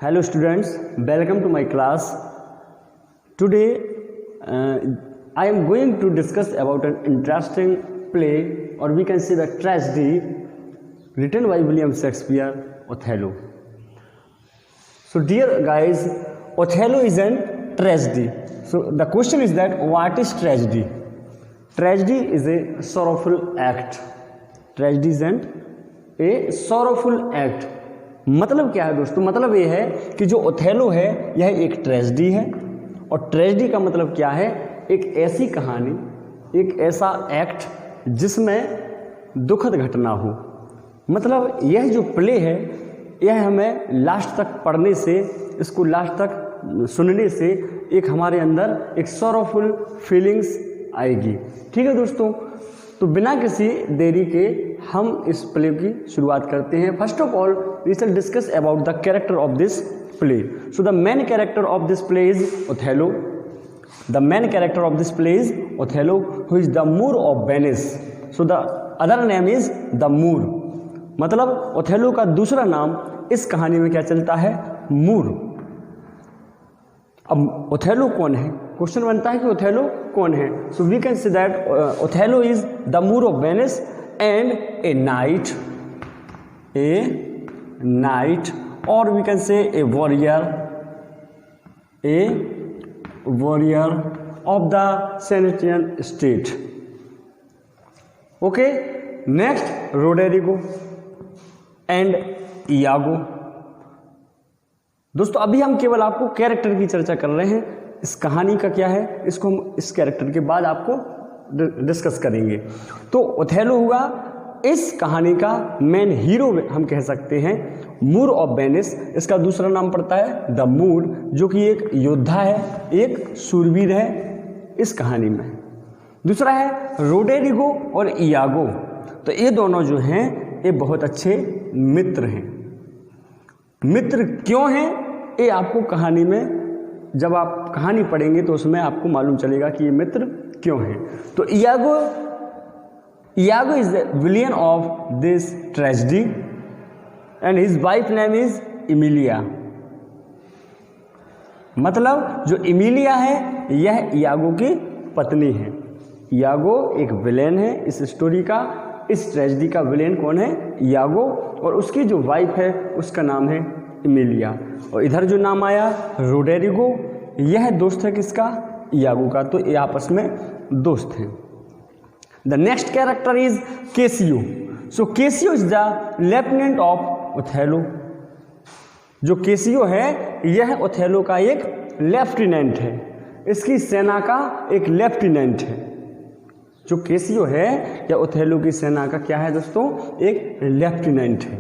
Hello students, welcome to my class. Today I am going to discuss about an interesting play, or we can say the tragedy written by William Shakespeare, Othello. So dear guys, Othello is a tragedy. So the question is that what is tragedy? Tragedy is a sorrowful act. Tragedy is a sorrowful act. मतलब क्या है दोस्तों? मतलब ये है कि जो Othello है यह एक ट्रेजेडी है, और ट्रेजेडी का मतलब क्या है? एक ऐसी कहानी, एक ऐसा एक्ट जिसमें दुखद घटना हो। मतलब यह जो प्ले है यह हमें लास्ट तक पढ़ने से, इसको लास्ट तक सुनने से एक हमारे अंदर एक सॉरोफुल फीलिंग्स आएगी। ठीक है दोस्तों, तो बिना किसी देरी के हम इस प्ले की शुरुआत करते हैं। First of all we shall discuss about the character of this play. So the main character of this play is Othello. The main character of this play is Othello, who is the Moor of Venice. So the other name is the Moor. मतलब Othello का दूसरा नाम इस कहानी में क्या चलता है? मूर। अब ओथेलो कौन है? क्वेश्चन बनता है कि ओथेलो कौन है। So we can say that Othello is the Moor of Venice and a knight, और we can say a warrior of the Venetian state. Okay, next Roderigo and Iago. दोस्तों अभी हम केवल आपको कैरेक्टर की चर्चा कर रहे हैं, इस कहानी का क्या है इसको हम इस कैरेक्टर के बाद आपको डिस्कस करेंगे। तो ओथेलो हुआ इस कहानी का मेन हीरो हम कह सकते हैं, मूर ऑफ वेनिस। इसका दूसरा नाम पड़ता है द मूर, जो कि एक योद्धा है, एक शूरवीर है इस कहानी में। दूसरा है रोडेरिगो और इयागो। तो ये दोनों जो हैं ये बहुत अच्छे मित्र हैं। मित्र क्यों हैं ये आपको कहानी में, जब आप कहानी पढ़ेंगे तो उसमें आपको मालूम चलेगा कि ये मित्र क्यों हैं। तो Iago is the villain of this tragedy and his wife name is Emilia. मतलब जो इमिलिया है यह इयागो की पत्नी है। इयागो एक विलेन है इस स्टोरी का। इस ट्रेजेडी का विलेन कौन है? इयागो, और उसकी जो वाइफ है उसका नाम है इमिलिया। और इधर जो नाम आया रोडेरिगो, यह दोस्त है किसका? इयागो का। तो ये आपस में दोस्त हैं। The next character is Cassio. So Cassio is the lieutenant of Othello. जो केसियो है यह ओथेलो का एक लेफ्टिनेंट है, इसकी सेना का एक लेफ्टिनेंट है। जो केसियो है या ओथेलो की सेना का क्या है दोस्तों? एक लेफ्टिनेंट है।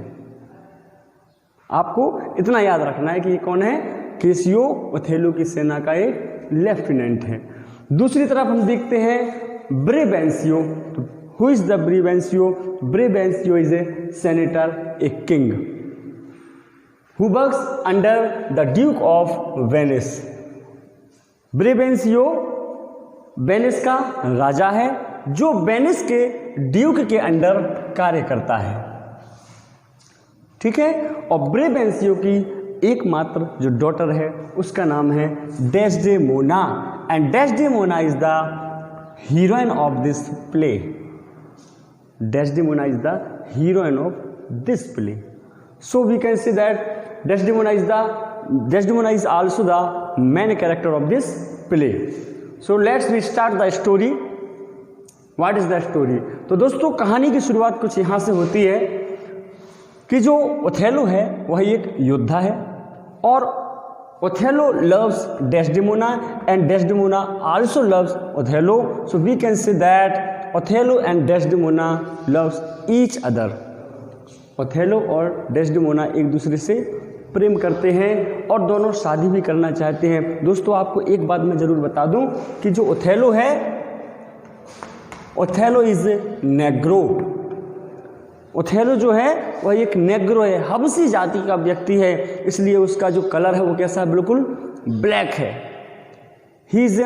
आपको इतना याद रखना है कि ये कौन है? केसियो ओथेलो की सेना का एक लेफ्टिनेंट है। दूसरी तरफ हम देखते हैं Brabantio. Who is the Brabantio? Brabantio is a senator, a king who works under the duke of Venice. Brabantio Venice का राजा है जो वेनिस के ड्यूक के अंडर कार्य करता है। ठीक है, और ब्रेवेंसियो की एकमात्र जो डॉटर है उसका नाम है Desdemona, and Desdemona is the heroine of this play. Desdemona is the heroine of this play. So we can say that Desdemona is also the main character of this play. So let's we start the story. What is the story? तो दोस्तों कहानी की शुरुआत कुछ यहाँ से होती है कि जो ओथेलो है वह एक योद्धा है, और Othello loves Desdemona and Desdemona also loves Othello. So we can say that Othello and Desdemona loves each other. Othello और डेस्डेमोना एक दूसरे से प्रेम करते हैं और दोनों शादी भी करना चाहते हैं। दोस्तों आपको एक बात मैं जरूर बता दूं कि जो ओथेलो है, ओथेलो इज नेग्रो। ओथेलो जो है वह एक नेग्रो है, हबशी जाति का व्यक्ति है, इसलिए उसका जो कलर है वो कैसा है? बिल्कुल ब्लैक है। ही इज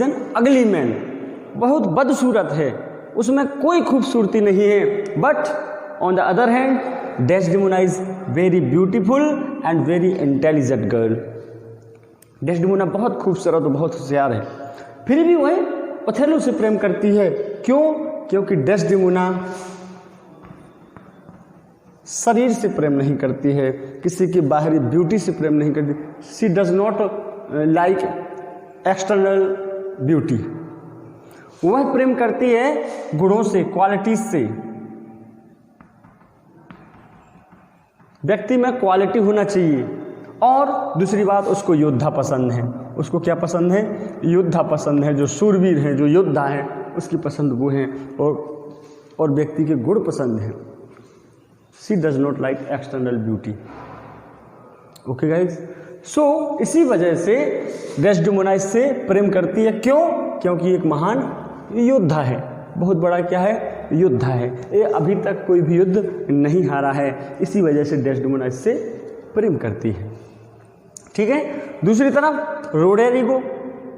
एन अगली मैन, बहुत बदसूरत है, उसमें कोई खूबसूरती नहीं है। But on the other hand Desdemona is very beautiful and very intelligent girl. Desdemona बहुत खूबसूरत और बहुत होशियार है, फिर भी वह ओथेलो से प्रेम करती है। क्यों? क्योंकि डेस्डेमोना शरीर से प्रेम नहीं करती है, किसी की बाहरी ब्यूटी से प्रेम नहीं करती। She does not like external beauty. वह प्रेम करती है गुणों से, क्वालिटीज से। व्यक्ति में क्वालिटी होना चाहिए। और दूसरी बात, उसको योद्धा पसंद है। उसको क्या पसंद है? योद्धा पसंद है। जो शूरवीर हैं, जो योद्धा हैं, उसकी पसंद वो हैं। और व्यक्ति के गुण पसंद हैं। She does not like external beauty. Okay guys, so इसी वजह से डेस्डेमोना इससे प्रेम करती है। क्यों? क्योंकि एक महान योद्धा है, बहुत बड़ा क्या है? योद्धा है। ये अभी तक कोई भी युद्ध नहीं हारा है, इसी वजह से डेस्डेमोना इससे प्रेम करती है। ठीक है। दूसरी तरफ रोडेरिगो,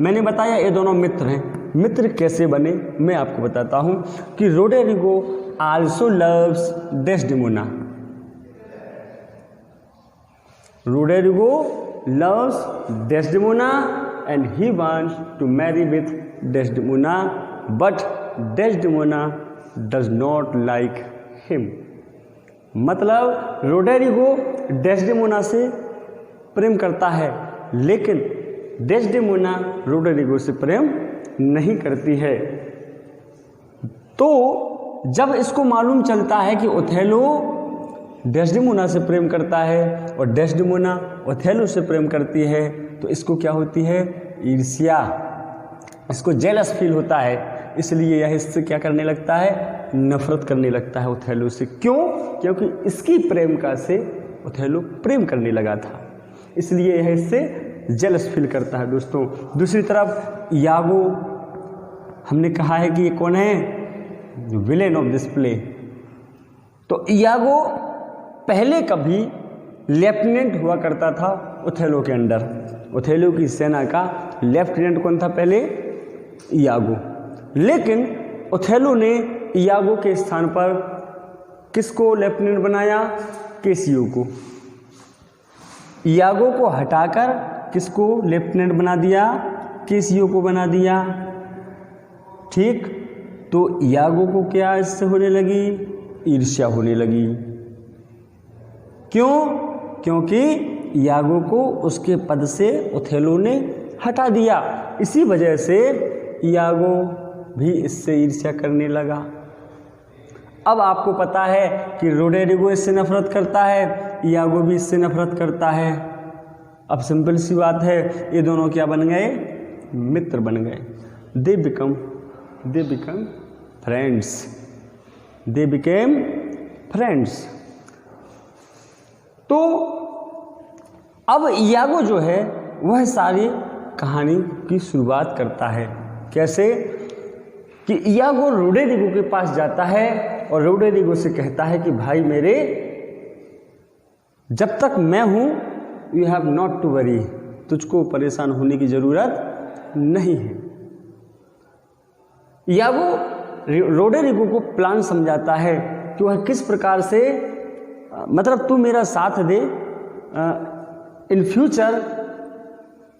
मैंने बताया ये दोनों मित्र हैं। मित्र कैसे बने मैं आपको बताता हूं कि Roderigo also loves Desdemona. Roderigo loves Desdemona and he wants to marry with Desdemona, but Desdemona does not like him. मतलब रोडेरिगो डेस्डेमोना से प्रेम करता है, लेकिन डेस्डेमोना रोडेरिगो से प्रेम नहीं करती है। तो जब इसको मालूम चलता है कि ओथेलो डेस्डेमोना से प्रेम करता है और डेस्डेमोना ओथेलो से प्रेम करती है, तो इसको क्या होती है? ईर्ष्या, इसको जेलस फील होता है। इसलिए यह इससे क्या करने लगता है? नफरत करने लगता है ओथेलो से। क्यों? क्योंकि इसकी प्रेमिका से ओथेलो प्रेम करने लगा था, इसलिए यह इससे जेलस फील करता है। दोस्तों, दूसरी तरफ यागो, हमने कहा है कि ये कौन है? Villain of this play. तो यागो पहले कभी लेफ्टिनेंट हुआ करता था ओथेलो के अंडर। ओथेलो की सेना का लेफ्टिनेंट कौन था पहले? यागो। लेकिन ओथेलो ने यागो के स्थान पर किसको लेफ्टिनेंट बनाया? केसियो को। यागो को हटाकर किसको लेफ्टिनेंट बना दिया? केसियो को बना दिया। ठीक। तो यागो को क्या इससे होने लगी? ईर्ष्या होने लगी। क्यों? क्योंकि यागो को उसके पद से ओथेलो ने हटा दिया। इसी वजह से यागो भी इससे ईर्ष्या करने लगा। अब आपको पता है कि रोडेरिगो इससे नफरत करता है, यागो भी इससे नफरत करता है। अब सिंपल सी बात है, ये दोनों क्या बन गए? मित्र बन गए। They become friends. They became friends. तो अब यागो जो है वह सारी कहानी की शुरुआत करता है। कैसे? कि यागो रोडेरिगो के पास जाता है और रोडेरिगो से कहता है कि भाई मेरे, जब तक मैं हूं, you have not to worry, तुझको परेशान होने की जरूरत नहीं है। यागो रोडेरिगो को प्लान समझाता है कि वह किस प्रकार से, मतलब तू मेरा साथ दे, इन फ्यूचर,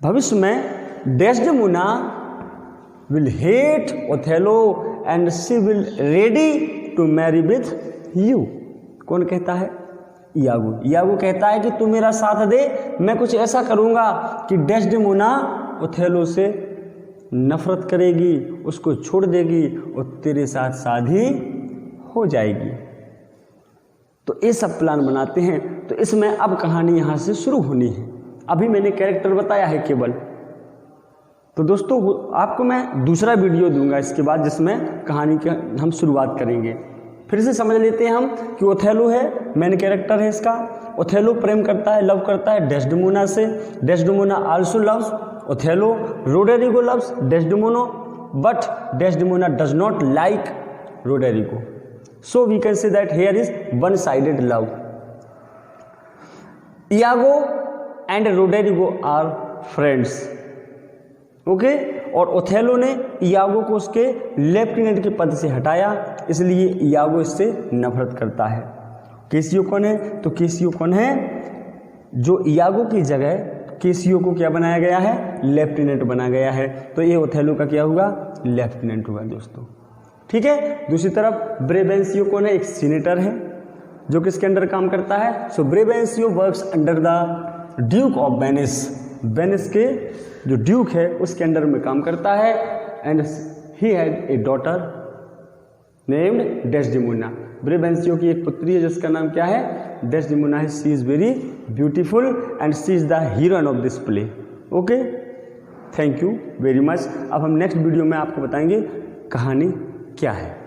भविष्य में Desdemona will hate Othello and she will ready to marry with you। कौन कहता है? यागो। यागो कहता है कि तू मेरा साथ दे, मैं कुछ ऐसा करूंगा कि डेस्डेमोना ओथेलो से नफरत करेगी, उसको छोड़ देगी और तेरे साथ शादी हो जाएगी। तो ये सब प्लान बनाते हैं। तो इसमें अब कहानी यहाँ से शुरू होनी है। अभी मैंने कैरेक्टर बताया है केवल। तो दोस्तों, आपको मैं दूसरा वीडियो दूंगा इसके बाद, जिसमें कहानी के हम शुरुआत करेंगे। फिर से समझ लेते हैं हम कि ओथेलो है, मेन कैरेक्टर है इसका। ओथेलो प्रेम करता है, लव करता है डेस्डेमोना से। Desdemona also loves Othello. Roderigo loves Desdemona, but Desdemona does not like Roderigo. So we can say that here is one sided love. Iago and Roderigo are friends. Okay. और Othello ने Iago को उसके lieutenant के पद से हटाया, इसलिए यागो इससे नफरत करता है। केसियो कौन है? तो केसियो कौन है? जो इयागो की जगह केसियो को क्या बनाया गया है? लेफ्टिनेंट बनाया गया है। तो ये ओथेलो का क्या हुआ? लेफ्टिनेंट हुआ दोस्तों। ठीक है। दूसरी तरफ ब्रेवेंसियो कौन है? एक सीनेटर है जो किसके अंडर काम करता है? So Brabantio works under the duke of Venice. Venice के जो ड्यूक है उसके अंडर में काम करता है। And he had a daughter named Desdemona. Brabantio की एक पुत्री है जिसका नाम क्या है? डेस्डेमोना है। She is very beautiful and she is the heroine of this play. Okay, thank you very much. अब हम नेक्स्ट वीडियो में आपको बताएंगे कहानी क्या है।